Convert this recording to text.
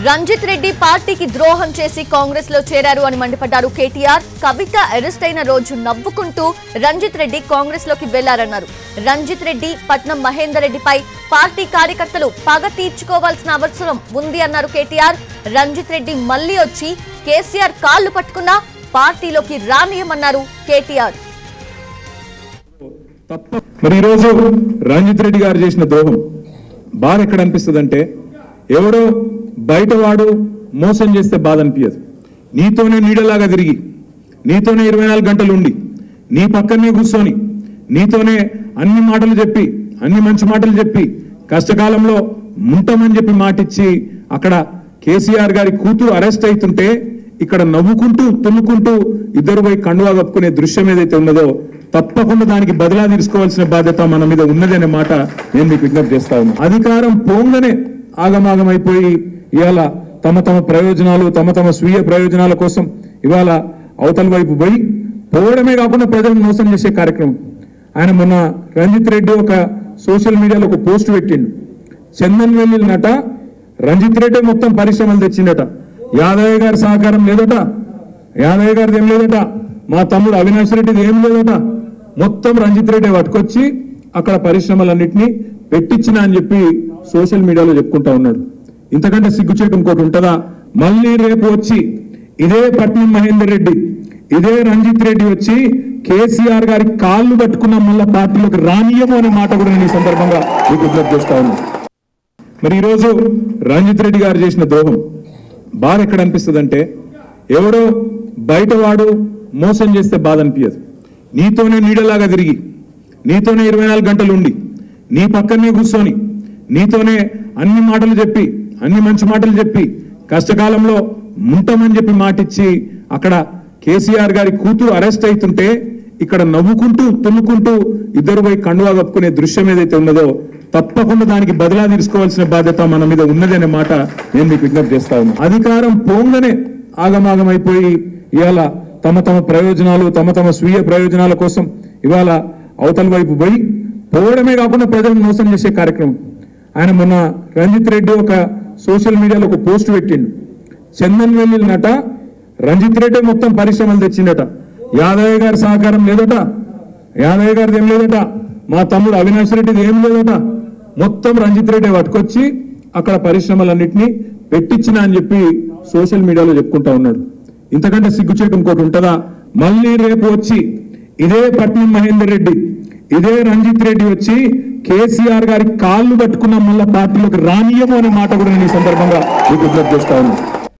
రంజిత్ రెడ్డి పార్టీకి ద్రోహం చేసి కాంగ్రెస్ లో చేరారు అని మండిపడ్డారు కేటీఆర్. కవిత అరెస్ట్ అయిన రోజు నవ్వుకుంటూ రంజిత్ రెడ్డి కాంగ్రెస్ లోకి వెళ్లారన్నారు. రంజిత్ రెడ్డి, పట్నం మహేందర్ రెడ్డిపై పార్టీ కార్యకర్తలు పగ తీర్చుకోవాల్సిన అవసరం ఉంది అన్నారు కేటీఆర్. రంజిత్ రెడ్డి మళ్లీ వచ్చి కేసీఆర్ కాళ్లు పట్టుకున్నా పార్టీలోకి రానియమన్నారు కేటీఆర్. మరి ఈ రోజు రంజిత్ రెడ్డి గారు చేసిన ద్రోహం బాధ ఎక్కడ అనిపిస్తుందంటే, ఎవడో బయటవాడు మోసం చేస్తే బాధ అనిపించదు. నీతోనే నీడలాగా తిరిగి, నీతోనే 24 గంటలు ఉండి, నీ పక్కనే కూర్చొని, నీతోనే అన్ని మాటలు చెప్పి, అన్ని మంచి మాటలు చెప్పి, కష్టకాలంలో ఉంటామని చెప్పి మాటిచ్చి అక్కడ కేసీఆర్ గారి కూతురు అరెస్ట్ అవుతుంటే ఇక్కడ నవ్వుకుంటూ తుమ్ముకుంటూ ఇద్దరు పోయి కండువా కప్పుకునే దృశ్యం ఏదైతే ఉన్నదో తప్పకుండా దానికి బదిలా తీసుకోవాల్సిన బాధ్యత మన మీద ఉన్నదనే మాట నేను మీకు విజ్ఞప్తి చేస్తా ఉన్నా. అధికారం పోంగనే ఆగమాగమైపోయి ఇవాళ తమ ప్రయోజనాలు, తమ స్వీయ ప్రయోజనాల కోసం ఇవాళ అవతల వైపు పోయి పోవడమే కాకుండా ప్రజలను మోసం చేసే కార్యక్రమం. ఆయన మొన్న రంజిత్ రెడ్డి ఒక సోషల్ మీడియాలో ఒక పోస్ట్ పెట్టిండు. చందన్ వెల్లినట రంజిత్ రెడ్డి మొత్తం పరిశ్రమలు తెచ్చిండట. యాదయ్య గారి సహకారం లేదట, యాదయ్య గారిది ఏం లేదట, మా తమ్ముడు అవినాష్ రెడ్డిది ఏం లేదట, మొత్తం రంజిత్ రెడ్డి పట్టుకొచ్చి అక్కడ పరిశ్రమలన్నింటినీ పెట్టించిన అని చెప్పి సోషల్ మీడియాలో చెప్పుకుంటా ఉన్నాడు. ఇంతకంటే సిగ్గుచేటు ఇంకోటి ఉంటుందా? మళ్ళీ రేపు వచ్చి ఇదే పట్నం మహేందర్ రెడ్డి, ఇదే రంజిత్ రెడ్డి వచ్చి కేసీఆర్ గారి కాళ్ళు పట్టుకున్న మళ్ళా పార్టీలోకి రానియము అనే మాట కూడా నేను ఈ సందర్భంగా మీకు విజ్ఞప్తి చేస్తా ఉన్నా. మరి ఈరోజు రంజిత్ రెడ్డి గారు చేసిన ద్రోహం బాధ ఎక్కడ అనిపిస్తుందంటే, ఎవడో బయటవాడు మోసం చేస్తే బాధ అనిపించదు. నీతోనే నీడలాగా తిరిగి, నీతోనే 24 గంటలు ఉండి, నీ పక్కనే కూర్చొని, నీతోనే అన్ని మాటలు చెప్పి, అన్ని మంచి మాటలు చెప్పి, కష్టకాలంలో ఉంటామని చెప్పి మాటిచ్చి అక్కడ కేసీఆర్ గారి కూతురు అరెస్ట్ అవుతుంటే ఇక్కడ నవ్వుకుంటూ తుమ్ముకుంటూ ఇద్దరు పోయి కండువా కప్పుకునే దృశ్యం ఏదైతే ఉన్నదో తప్పకుండా దానికి బదిలా తీసుకోవాల్సిన బాధ్యత మన మీద ఉన్నదనే మాట నేను మీకు విజ్ఞప్తి చేస్తా ఉన్నా. అధికారం పోంగనే ఆగమాగమైపోయి ఇవాళ తమ ప్రయోజనాలు, తమ స్వీయ ప్రయోజనాల కోసం ఇవాళ అవతల వైపు పోయి పోవడమే కాకుండా ప్రజలను మోసం చేసే కార్యక్రమం. ఆయన మొన్న రంజిత్ రెడ్డి ఒక సోషల్ మీడియాలో ఒక పోస్ట్ పెట్టిండు. చందన్ వెల్లినట రంజిత్ రెడ్డి మొత్తం పరిశ్రమలు తెచ్చిండట. యాదయ్య గారి సహకారం లేదట, యాదయ్య గారిది ఏం లేదట, మా తమ్ముడు అవినాష్ రెడ్డిది ఏం లేదట, మొత్తం రంజిత్ రెడ్డి పట్టుకొచ్చి అక్కడ పరిశ్రమలన్నింటినీ పెట్టించిన అని చెప్పి సోషల్ మీడియాలో చెప్పుకుంటా ఉన్నాడు. ఇంతకంటే సిగ్గుచేటు ఇంకోటి ఉంటుందా? మళ్ళీ రేపు వచ్చి ఇదే పట్నం మహేందర్ రెడ్డి, ఇదే రంజిత్ రెడ్డి వచ్చి కేసీఆర్ గారి కాళ్ళు పట్టుకున్న మళ్ళా పార్టీలోకి రానియము అనే మాట కూడా నేను ఈ సందర్భంగా మీకు విజ్ఞప్తి చేస్తా ఉన్నా.